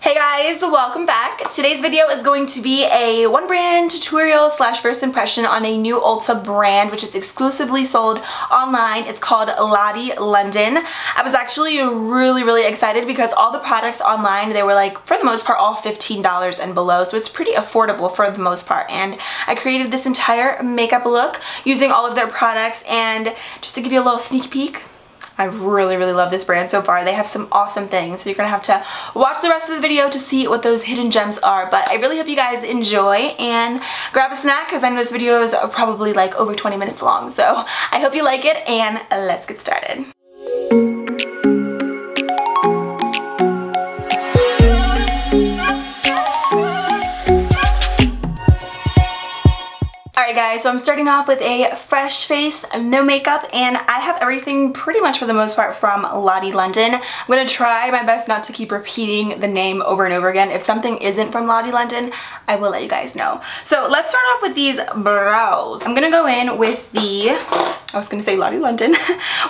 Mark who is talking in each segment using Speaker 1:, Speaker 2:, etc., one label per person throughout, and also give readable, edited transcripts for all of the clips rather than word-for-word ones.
Speaker 1: Hey guys, welcome back. Today's video is going to be a one brand tutorial slash first impression on a new Ulta brand which is exclusively sold online. It's called Lottie London. I was actually really excited because all the products online, they were like, for the most part, all $15 and below, so it's pretty affordable for the most part. And I created this entire makeup look using all of their products, and just to give you a little sneak peek, I really love this brand so far. They have some awesome things, so you're gonna have to watch the rest of the video to see what those hidden gems are. But I really hope you guys enjoy and grab a snack because I know this video is probably like over 20 minutes long. So I hope you like it, and let's get started. Alright guys, so I'm starting off with a fresh face, no makeup, and I have everything pretty much for the most part from Lottie London. I'm going to try my best not to keep repeating the name over and over again. If something isn't from Lottie London, I will let you guys know. So let's start off with these brows. I'm going to go in with the, I was going to say Lottie London,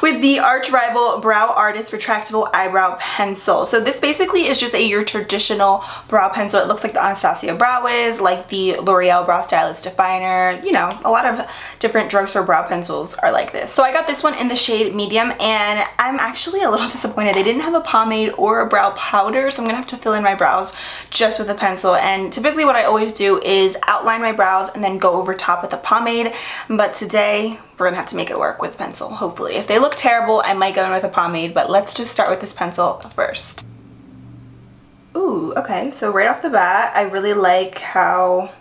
Speaker 1: with the Arch Rival Brow Artist Retractable Eyebrow Pencil. So this basically is just your traditional brow pencil. It looks like the Anastasia Brow Wiz, like the L'Oreal Brow Stylist Definer. You know, a lot of different drugstore brow pencils are like this. So I got this one in the shade medium, and I'm actually a little disappointed. They didn't have a pomade or a brow powder, so I'm gonna have to fill in my brows just with a pencil. And typically what I always do is outline my brows and then go over top with a pomade, but today we're gonna have to make it work with a pencil, hopefully. If they look terrible, I might go in with a pomade, but let's just start with this pencil first. Ooh, okay, so right off the bat, I really like how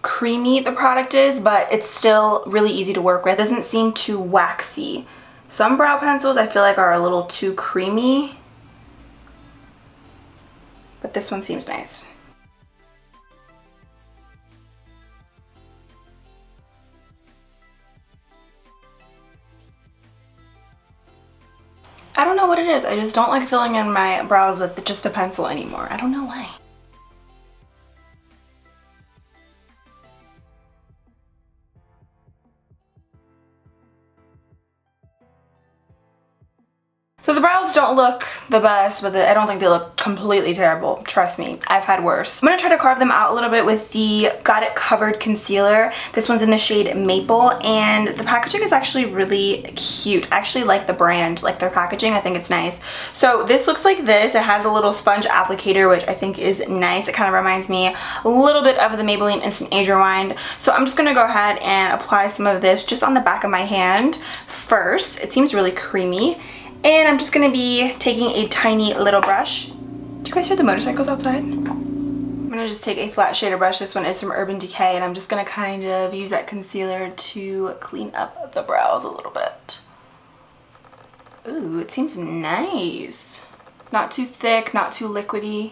Speaker 1: creamy the product is, but it's still really easy to work with. It doesn't seem too waxy. Some brow pencils I feel like are a little too creamy, but this one seems nice. I don't know what it is. I just don't like filling in my brows with just a pencil anymore. I don't know why. So the brows don't look the best, but I don't think they look completely terrible. Trust me, I've had worse. I'm gonna try to carve them out a little bit with the Got It Covered concealer. This one's in the shade Maple, and the packaging is actually really cute. I actually like the brand, like their packaging. I think it's nice. So this looks like this. It has a little sponge applicator, which I think is nice. It kind of reminds me a little bit of the Maybelline Instant Age Rewind. So I'm just gonna go ahead and apply some of this just on the back of my hand first. It seems really creamy. And I'm just going to be taking a tiny little brush. Do you guys hear the motorcycles outside? I'm going to just take a flat shader brush. This one is from Urban Decay, and I'm just going to kind of use that concealer to clean up the brows a little bit. Ooh, it seems nice. Not too thick, not too liquidy.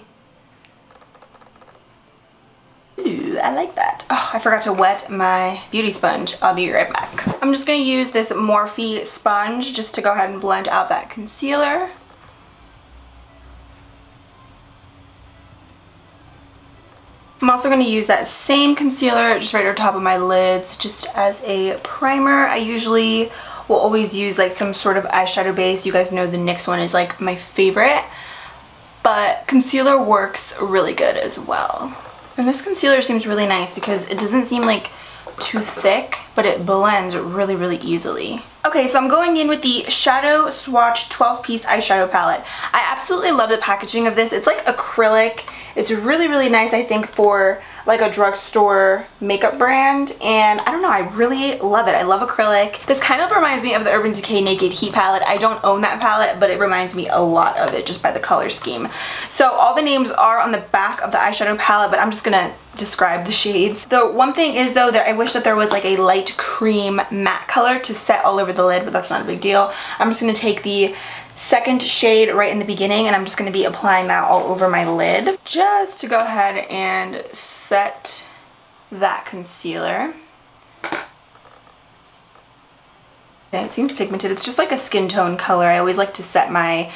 Speaker 1: Ooh, I like that. Oh, I forgot to wet my beauty sponge. I'll be right back. I'm just going to use this Morphe sponge just to go ahead and blend out that concealer. I'm also going to use that same concealer just right over top of my lids just as a primer. I usually will always use like some sort of eyeshadow base. You guys know the NYX one is like my favorite, but concealer works really good as well. And this concealer seems really nice because it doesn't seem like too thick, but it blends really easily. Okay, so I'm going in with the Shadow Swatch 12-piece eyeshadow palette. I absolutely love the packaging of this. It's like acrylic. It's really nice, I think, for like a drugstore makeup brand, and I don't know, I really love it. I love acrylic. This kind of reminds me of the Urban Decay Naked Heat palette. I don't own that palette, but it reminds me a lot of it just by the color scheme. So all the names are on the back of the eyeshadow palette, but I'm just gonna describe the shades. The one thing is though that I wish that there was like a light cream matte color to set all over the lid, but that's not a big deal. I'm just gonna take the second shade right in the beginning, and I'm just going to be applying that all over my lid just to go ahead and set that concealer. Okay, it seems pigmented. It's just like a skin tone color. I always like to set my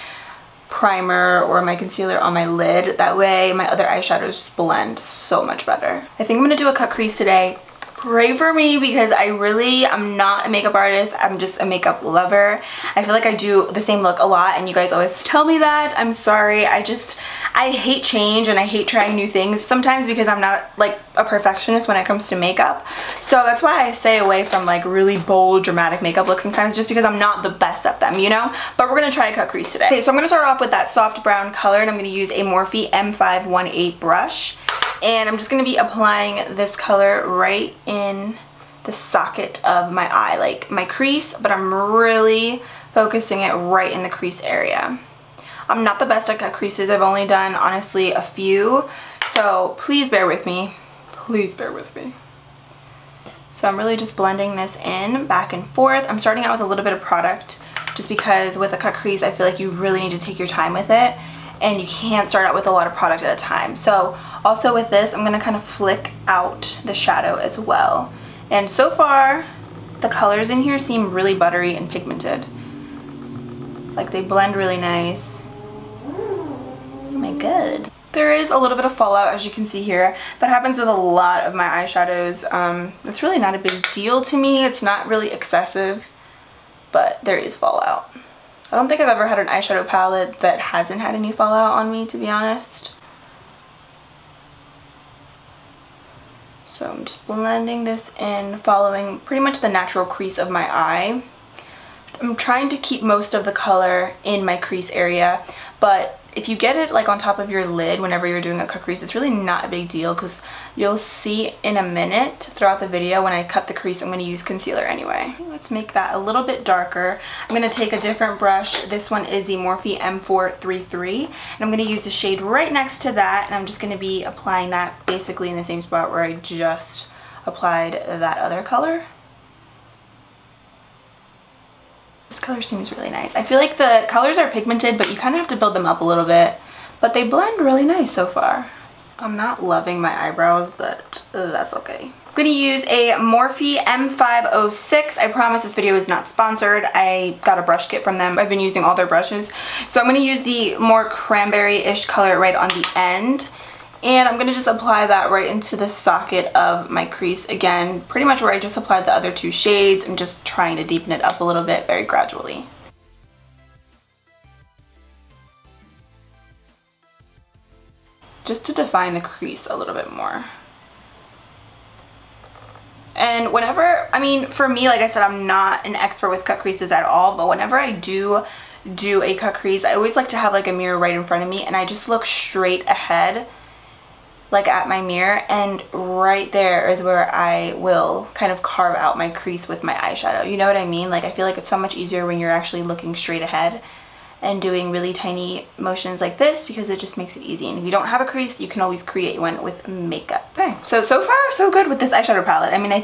Speaker 1: primer or my concealer on my lid. That way my other eyeshadows blend so much better. I think I'm going to do a cut crease today. Pray for me because I'm not a makeup artist. I'm just a makeup lover. I feel like I do the same look a lot and you guys always tell me that. I'm sorry. I hate change and I hate trying new things sometimes because I'm not like a perfectionist when it comes to makeup. So that's why I stay away from like really bold, dramatic makeup looks sometimes, just because I'm not the best at them, you know? But we're gonna try to cut crease today. Okay, so I'm gonna start off with that soft brown color and I'm gonna use a Morphe M518 brush. And I'm just going to be applying this color right in the socket of my eye, like my crease, but I'm really focusing it right in the crease area. I'm not the best at cut creases. I've only done, honestly, a few, so please bear with me. Please bear with me. So I'm really just blending this in back and forth. I'm starting out with a little bit of product just because with a cut crease, I feel like you really need to take your time with it. And you can't start out with a lot of product at a time. So also with this, I'm gonna kind of flick out the shadow as well. And so far, the colors in here seem really buttery and pigmented. Like they blend really nice. Oh my god. There is a little bit of fallout, as you can see here. That happens with a lot of my eyeshadows. It's really not a big deal to me. It's not really excessive, but there is fallout. I don't think I've ever had an eyeshadow palette that hasn't had any fallout on me, to be honest. So I'm just blending this in, following pretty much the natural crease of my eye. I'm trying to keep most of the color in my crease area, but if you get it like on top of your lid whenever you're doing a cut crease, it's really not a big deal because you'll see in a minute throughout the video when I cut the crease, I'm going to use concealer anyway. Let's make that a little bit darker. I'm going to take a different brush. This one is the Morphe M433 and I'm going to use the shade right next to that, and I'm just going to be applying that basically in the same spot where I just applied that other color. This color seems really nice. I feel like the colors are pigmented, but you kind of have to build them up a little bit. But they blend really nice so far. I'm not loving my eyebrows, but that's okay. I'm going to use a Morphe M506. I promise this video is not sponsored. I got a brush kit from them. I've been using all their brushes. So I'm going to use the more cranberry-ish color right on the end. And I'm going to just apply that right into the socket of my crease again, pretty much where I just applied the other two shades. I'm just trying to deepen it up a little bit very gradually. Just to define the crease a little bit more. And whenever, I mean, for me, like I said, I'm not an expert with cut creases at all, but whenever I do a cut crease, I always like to have like a mirror right in front of me and I just look straight ahead, like at my mirror, and right there is where I will kind of carve out my crease with my eyeshadow. You know what I mean? Like I feel like it's so much easier when you're actually looking straight ahead and doing really tiny motions like this because it just makes it easy. And if you don't have a crease, you can always create one with makeup. Okay, so far so good with this eyeshadow palette. I mean, I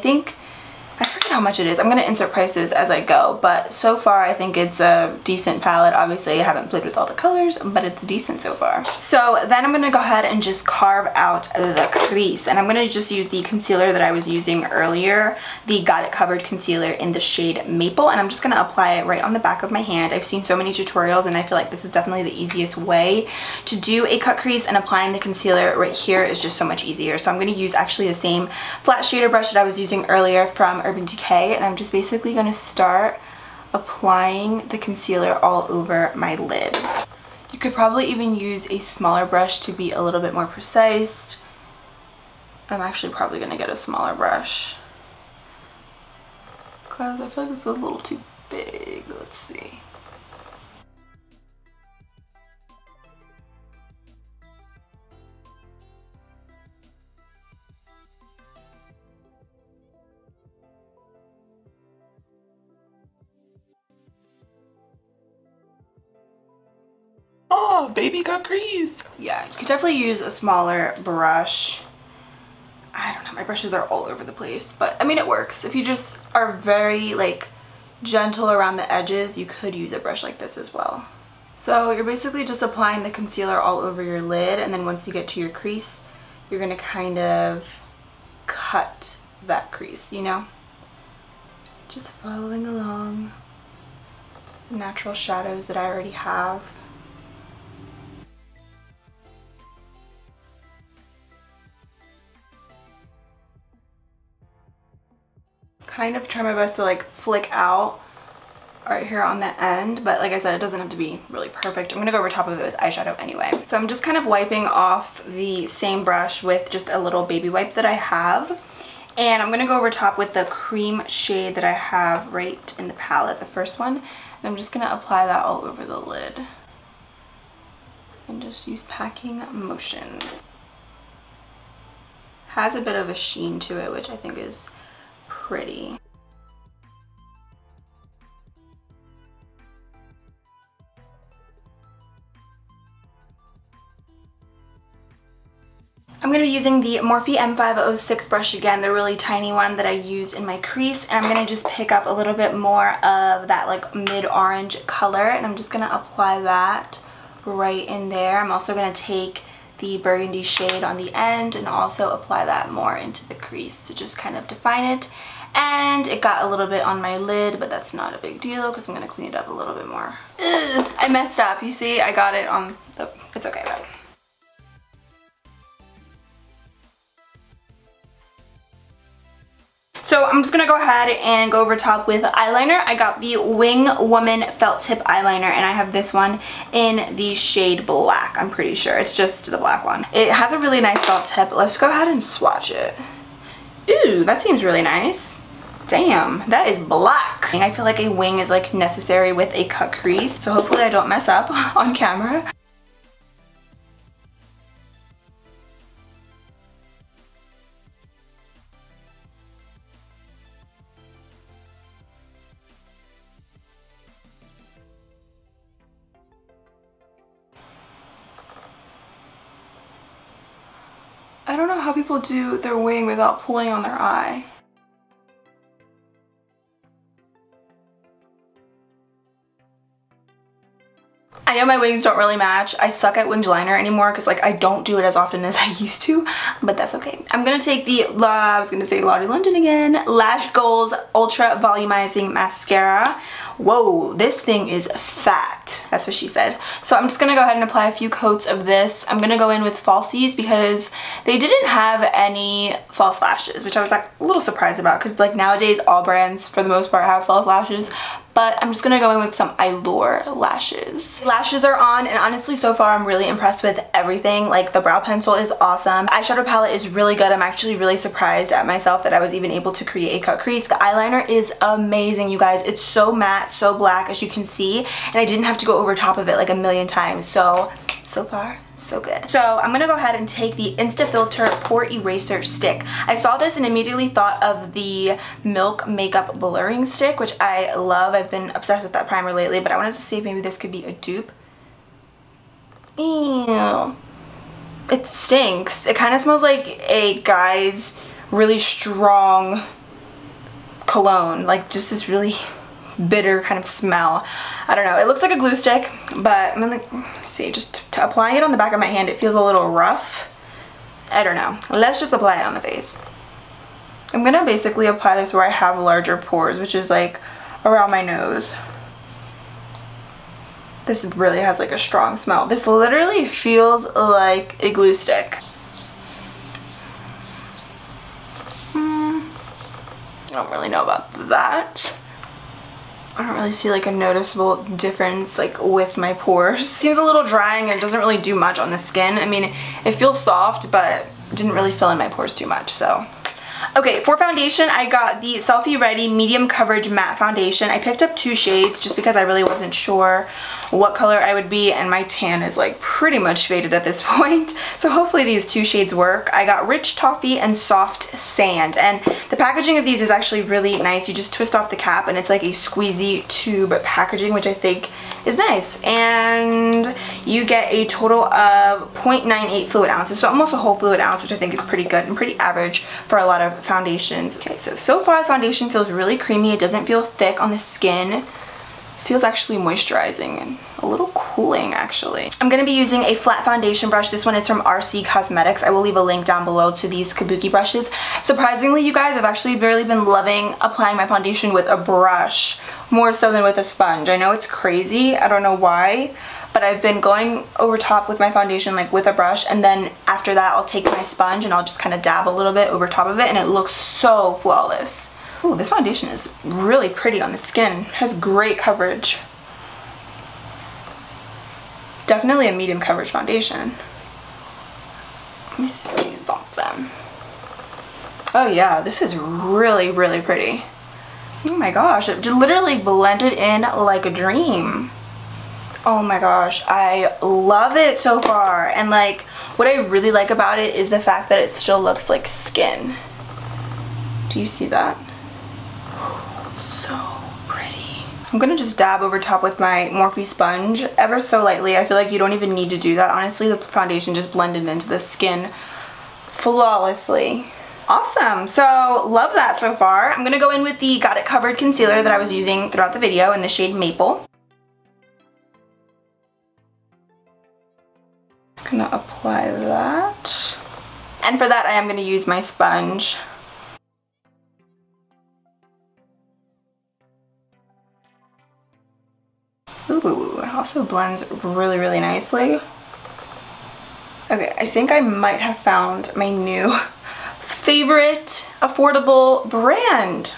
Speaker 1: forget how much it is. I'm going to insert prices as I go, but so far I think it's a decent palette. Obviously I haven't played with all the colors, but it's decent so far. So then I'm going to go ahead and just carve out the crease, and I'm going to just use the concealer that I was using earlier, the Got It Covered concealer in the shade Maple, and I'm just going to apply it right on the back of my hand. I've seen so many tutorials and I feel like this is definitely the easiest way to do a cut crease, and applying the concealer right here is just so much easier. So I'm going to use actually the same flat shader brush that I was using earlier from Urban Decay, and I'm just basically going to start applying the concealer all over my lid. You could probably even use a smaller brush to be a little bit more precise. I'm actually probably going to get a smaller brush because I feel like it's a little too big. Let's see.
Speaker 2: Oh, baby got crease.
Speaker 1: Yeah, you could definitely use a smaller brush. I don't know, my brushes are all over the place, but I mean it works. If you just are very like gentle around the edges, you could use a brush like this as well. So you're basically just applying the concealer all over your lid, and then once you get to your crease, you're gonna kind of cut that crease, you know? Just following along the natural shadows that I already have. kind of try my best to like flick out right here on the end, but like I said, it doesn't have to be really perfect. I'm gonna go over top of it with eyeshadow anyway. So I'm just kind of wiping off the same brush with just a little baby wipe that I have. And I'm gonna go over top with the cream shade that I have right in the palette, the first one. And I'm just gonna apply that all over the lid. And just use packing motions. Has a bit of a sheen to it, which I think is pretty. I'm going to be using the Morphe M506 brush again, the really tiny one that I used in my crease, and I'm going to just pick up a little bit more of that like mid-orange color, and I'm just going to apply that right in there. I'm also going to take the burgundy shade on the end and also apply that more into the crease to just kind of define it. And it got a little bit on my lid, but that's not a big deal because I'm going to clean it up a little bit more. Ugh, I messed up. You see, I got it on the... It's okay though. So I'm just gonna go ahead and go over top with eyeliner. I got the Wing Woman Felt Tip Eyeliner, and I have this one in the shade black. I'm pretty sure it's just the black one. It has a really nice felt tip. Let's go ahead and swatch it. Ooh, that seems really nice. Damn, that is black. I feel like a wing is like necessary with a cut crease, so hopefully I don't mess up on camera. I don't know how people do their wing without pulling on their eye. I know my wings don't really match. I suck at winged liner anymore because like I don't do it as often as I used to, but that's okay. I'm gonna take the, I was gonna say Lottie London again, Lash Goals Ultra Volumizing Mascara. Whoa, this thing is fat. That's what she said. So I'm just gonna go ahead and apply a few coats of this. I'm gonna go in with falsies because they didn't have any false lashes, which I was like a little surprised about because like nowadays all brands for the most part have false lashes. But I'm just gonna go in with some Eyelure lashes. Lashes are on, and honestly so far I'm really impressed with everything. Like the brow pencil is awesome. The eyeshadow palette is really good. I'm actually really surprised at myself that I was even able to create a cut crease. The eyeliner is amazing, you guys. It's so matte, so black as you can see, and I didn't have to go over top of it like a million times. So far, so good. So I'm gonna go ahead and take the Insta Filter Pore Eraser Stick. I saw this and immediately thought of the Milk Makeup Blurring Stick, which I love. I've been obsessed with that primer lately, but I wanted to see if maybe this could be a dupe. Ew. It stinks. It kind of smells like a guy's really strong cologne, like just this really bitter kind of smell. I don't know. It looks like a glue stick, but I'm gonna see, just applying it on the back of my hand, it feels a little rough. I don't know. Let's just apply it on the face. I'm gonna basically apply this where I have larger pores, which is like around my nose. This really has like a strong smell. This literally feels like a glue stick. I don't really know about that. I don't really see like a noticeable difference like with my pores. Seems a little drying and it doesn't really do much on the skin. I mean, it feels soft, but it didn't really fill in my pores too much, so. Okay, for foundation, I got the Selfie Ready Medium Coverage Matte Foundation. I picked up 2 shades just because I really wasn't sure what color I would be, and my tan is like pretty much faded at this point. So hopefully these 2 shades work. I got Rich Toffee and Soft Sand, and the packaging of these is actually really nice. You just twist off the cap and it's like a squeezy tube packaging, which I think is nice. And you get a total of 0.98 fluid ounces, so almost a whole fluid ounce, which I think is pretty good and pretty average for a lot of foundations. Okay, so far the foundation feels really creamy. It doesn't feel thick on the skin. It feels actually moisturizing and a little cooling actually. I'm going to be using a flat foundation brush. This one is from RC Cosmetics. I will leave a link down below to these kabuki brushes. Surprisingly, you guys, I've actually really been loving applying my foundation with a brush more so than with a sponge. I know it's crazy. I don't know why, but I've been going over top with my foundation like with a brush, and then after that I'll take my sponge and I'll just kind of dab a little bit over top of it, and it looks so flawless. Ooh, this foundation is really pretty on the skin. It has great coverage. Definitely a medium coverage foundation. Let me see something. Oh yeah, this is really, really pretty. Oh my gosh, it literally blended in like a dream. Oh my gosh, I love it so far. And like, what I really like about it is the fact that it still looks like skin. Do you see that? So pretty. I'm gonna just dab over top with my Morphe sponge ever so lightly. I feel like you don't even need to do that. Honestly, the foundation just blended into the skin flawlessly. Awesome, so love that so far. I'm gonna go in with the Got It Covered concealer that I was using throughout the video in the shade Maple. Just gonna apply that. And for that, I am gonna use my sponge. Ooh, it also blends really, really nicely. Okay, I think I might have found my new favorite affordable brand.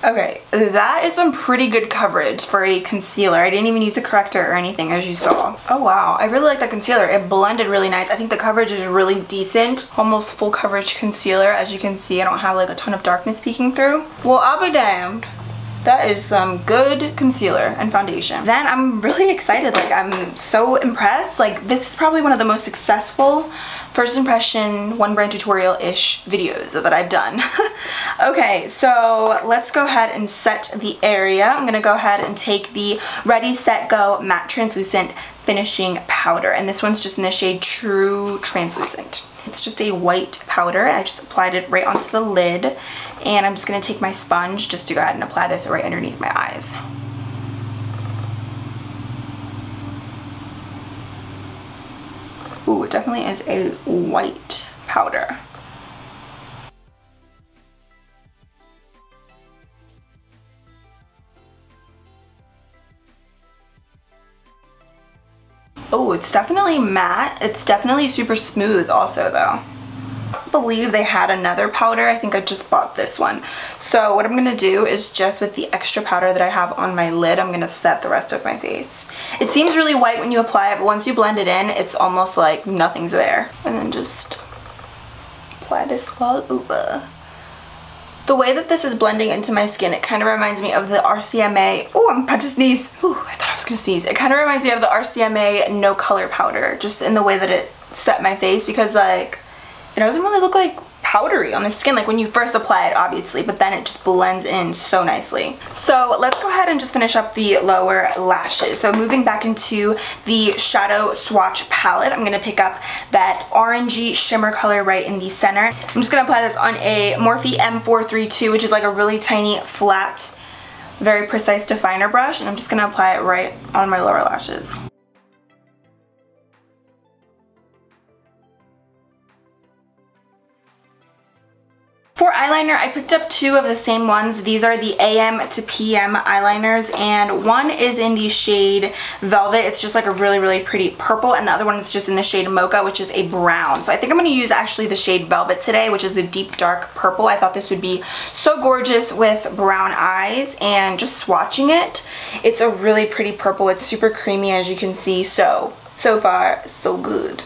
Speaker 1: Okay, that is some pretty good coverage for a concealer. I didn't even use a corrector or anything, as you saw. Oh wow, I really like the concealer. It blended really nice. I think the coverage is really decent. Almost full coverage concealer. As you can see, I don't have like a ton of darkness peeking through. Well, I'll be damned. That is some good concealer and foundation. Then I'm really excited. Like, I'm so impressed. Like, this is probably one of the most successful first impression one brand tutorial-ish videos that I've done. Okay, so let's go ahead and set the area. I'm gonna go ahead and take the Ready, Set, Go Matte Translucent Finishing Powder, and this one's just in the shade True Translucent. It's just a white powder. I just applied it right onto the lid, and I'm just gonna take my sponge just to go ahead and apply this right underneath my eyes. Ooh, it definitely is a white powder. Oh, it's definitely matte. It's definitely super smooth also though. I believe they had another powder. I think I just bought this one. So what I'm gonna do is just with the extra powder that I have on my lid, I'm gonna set the rest of my face. It seems really white when you apply it, but once you blend it in, it's almost like nothing's there. And then just apply this all over. The way that this is blending into my skin, it kind of reminds me of the RCMA. Oh, I'm about to sneeze. Ooh, I thought I was gonna sneeze. It kind of reminds me of the RCMA No Color powder, just in the way that it set my face, because like, it doesn't really look like powdery on the skin like when you first apply it, obviously, but then it just blends in so nicely. So let's go ahead and just finish up the lower lashes. So moving back into the shadow swatch palette, I'm gonna pick up that orangey shimmer color right in the center. I'm just gonna apply this on a Morphe M432, which is like a really tiny, flat, very precise definer brush, and I'm just gonna apply it right on my lower lashes. For eyeliner, I picked up two of the same ones. These are the AM to PM eyeliners, and one is in the shade Velvet. It's just like a really, really pretty purple, and the other one is just in the shade Mocha, which is a brown. So I think I'm going to use actually the shade Velvet today, which is a deep dark purple. I thought this would be so gorgeous with brown eyes, and just swatching it, it's a really pretty purple. It's super creamy, as you can see. So far, so good.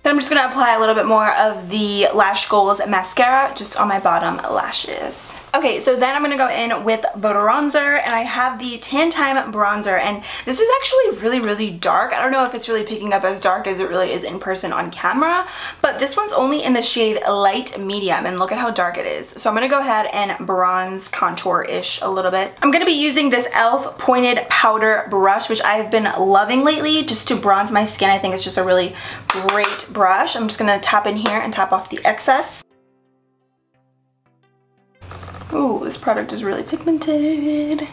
Speaker 1: Then I'm just going to apply a little bit more of the Lash Goals mascara just on my bottom lashes. Okay, so then I'm going to go in with bronzer, and I have the Tan Time bronzer, and this is actually really, really dark. I don't know if it's really picking up as dark as it really is in person on camera, but this one's only in the shade Light Medium, and look at how dark it is. So I'm going to go ahead and bronze contour-ish a little bit. I'm going to be using this e.l.f. pointed powder brush, which I've been loving lately just to bronze my skin. I think it's just a really great brush. I'm just going to tap in here and tap off the excess. Ooh, this product is really pigmented.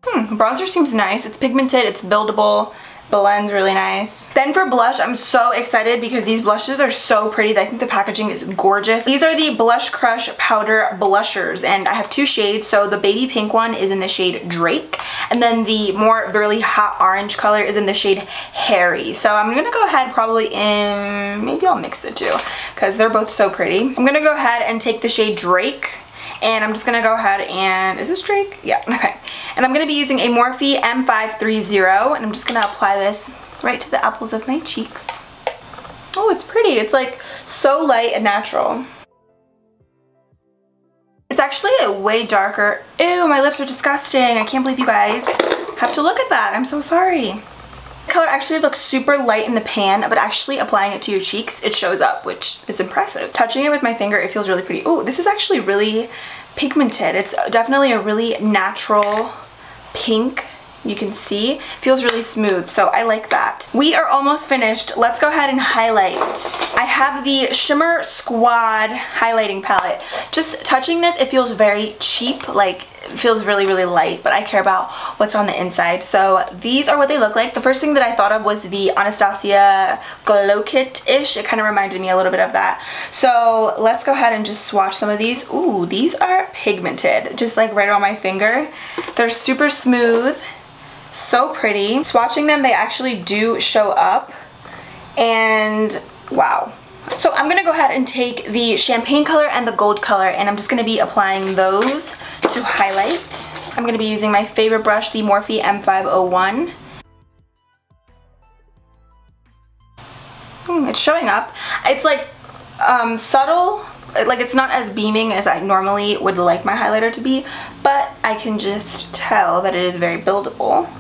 Speaker 1: Bronzer seems nice. It's pigmented, it's buildable, Blends really nice. Then for blush, I'm so excited because these blushes are so pretty. I think the packaging is gorgeous. These are the Blush Crush Powder Blushers, and I have two shades. So the baby pink one is in the shade Drake, and then the more really hot orange color is in the shade Harry. So I'm gonna go ahead probably in, maybe I'll mix the two because they're both so pretty. I'm gonna go ahead and take the shade Drake, and I'm just gonna go ahead and, is this Drake? Yeah, okay. And I'm gonna be using a Morphe M530, and I'm just gonna apply this right to the apples of my cheeks. Oh, it's pretty. It's like so light and natural. It's actually a way darker. Ew, my lips are disgusting. I can't believe you guys have to look at that. I'm so sorry. The color actually looks super light in the pan, but actually applying it to your cheeks, it shows up, which is impressive. Touching it with my finger, it feels really pretty. Oh, this is actually really pigmented. It's definitely a really natural pink. You can see, feels really smooth, so I like that. We are almost finished. Let's go ahead and highlight. I have the Shimmer Squad highlighting palette. Just touching this, it feels very cheap, like it feels really, really light, but I care about what's on the inside. So these are what they look like. The first thing that I thought of was the Anastasia Glow Kit-ish. It kind of reminded me a little bit of that. So let's go ahead and just swatch some of these. Ooh, these are pigmented, just like right on my finger. They're super smooth. So pretty. Swatching them, they actually do show up, and wow. So I'm gonna go ahead and take the champagne color and the gold color, and I'm just gonna be applying those to highlight. I'm gonna be using my favorite brush, the Morphe M501. It's showing up. It's like subtle, like it's not as beaming as I normally would like my highlighter to be, but I can just tell that it is very buildable.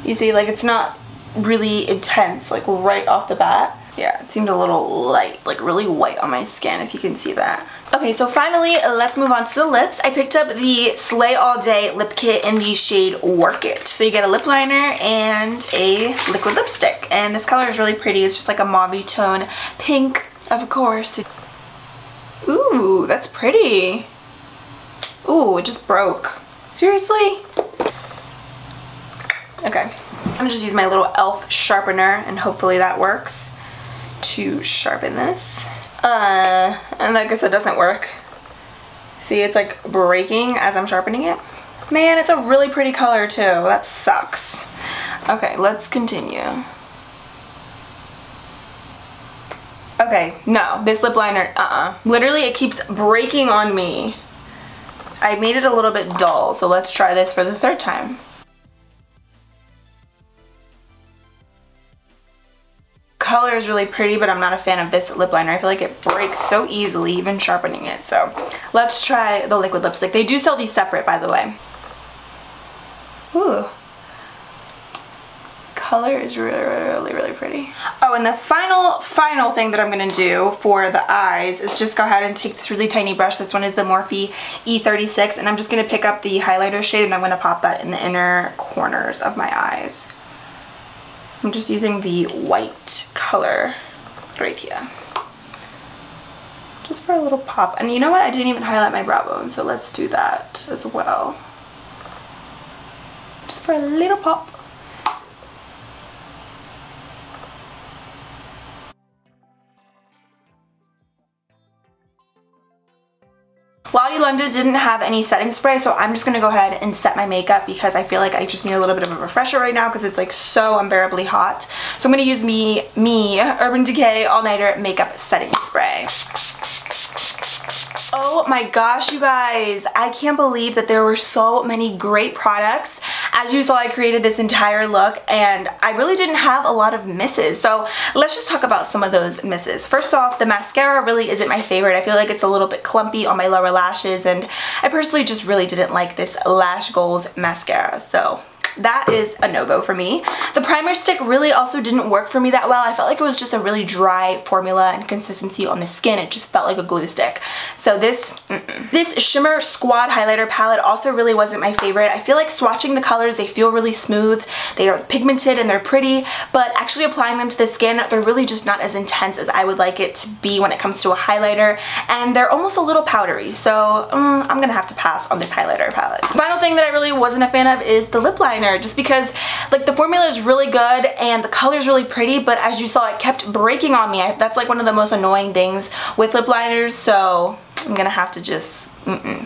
Speaker 1: You see, like it's not really intense, like right off the bat. Yeah, it seemed a little light, like really white on my skin, if you can see that. Okay, so finally, let's move on to the lips. I picked up the Slay All Day lip kit in the shade Work It. So you get a lip liner and a liquid lipstick. And this color is really pretty. It's just like a mauve tone pink, of course. Ooh, that's pretty. Ooh, it just broke. Seriously? Okay, I'm gonna just use my little e.l.f. sharpener, and hopefully that works to sharpen this. And I guess it doesn't work. See, it's like breaking as I'm sharpening it. Man, it's a really pretty color too. That sucks. Okay, let's continue. Okay, no, this lip liner, literally it keeps breaking on me. I made it a little bit dull, so let's try this for the third time. Color is really pretty, but I'm not a fan of this lip liner. I feel like it breaks so easily, even sharpening it. So let's try the liquid lipstick. They do sell these separate, by the way. Ooh. Color is really, really pretty. Oh, and the final thing that I'm gonna do for the eyes is just go ahead and take this really tiny brush. This one is the Morphe E36, and I'm just gonna pick up the highlighter shade, and I'm gonna pop that in the inner corners of my eyes. I'm just using the white color right here. Just for a little pop. And you know what? I didn't even highlight my brow bone, so let's do that as well. Just for a little pop. Lottie London didn't have any setting spray, so I'm just gonna go ahead and set my makeup because I feel like I just need a little bit of a refresher right now because it's like so unbearably hot. So I'm gonna use me Urban Decay All Nighter Makeup Setting Spray. Oh my gosh, you guys, I can't believe that there were so many great products. As you saw, I created this entire look and I really didn't have a lot of misses. So let's just talk about some of those misses. First off, the mascara really isn't my favorite. I feel like it's a little bit clumpy on my lower lashes, and I personally just really didn't like this Lash Goals mascara. So that is a no-go for me. The primer stick really also didn't work for me that well. I felt like it was just a really dry formula and consistency on the skin. It just felt like a glue stick. So this Shimmer Squad highlighter palette also really wasn't my favorite. I feel like swatching the colors, they feel really smooth. They are pigmented and they're pretty, but actually applying them to the skin, they're really just not as intense as I would like it to be when it comes to a highlighter, and they're almost a little powdery. So I'm gonna have to pass on this highlighter palette. The final thing that I really wasn't a fan of is the lip liner. liner, just because like the formula is really good and the color is really pretty, but as you saw, it kept breaking on me. That's like one of the most annoying things with lip liners, so I'm gonna have to just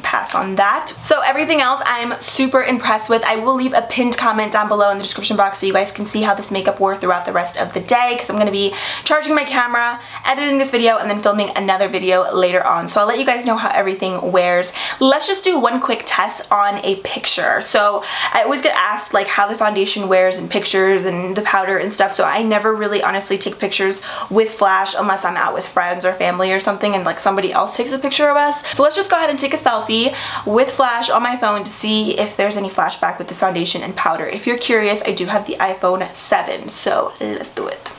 Speaker 1: pass on that. So everything else I'm super impressed with. I will leave a pinned comment down below in the description box so you guys can see how this makeup wore throughout the rest of the day, because I'm going to be charging my camera, editing this video, and then filming another video later on. So I'll let you guys know how everything wears. Let's just do one quick test on a picture. So I always get asked like how the foundation wears in pictures and the powder and stuff, so I never really honestly take pictures with flash unless I'm out with friends or family or something and like somebody else takes a picture of us. So let's just go ahead and take a selfie with flash on my phone to see if there's any flashback with this foundation and powder. If you're curious, I do have the iPhone 7, so let's do it.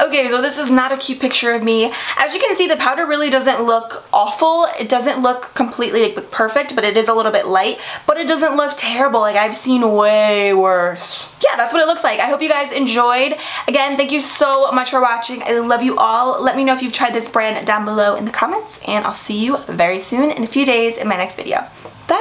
Speaker 1: Okay, so this is not a cute picture of me. As you can see, the powder really doesn't look awful. It doesn't look completely like perfect, but it is a little bit light, but it doesn't look terrible. Like I've seen way worse. Yeah, that's what it looks like. I hope you guys enjoyed. Again, thank you so much for watching. I love you all. Let me know if you've tried this brand down below in the comments, and I'll see you very soon in a few days in my next video. Bye!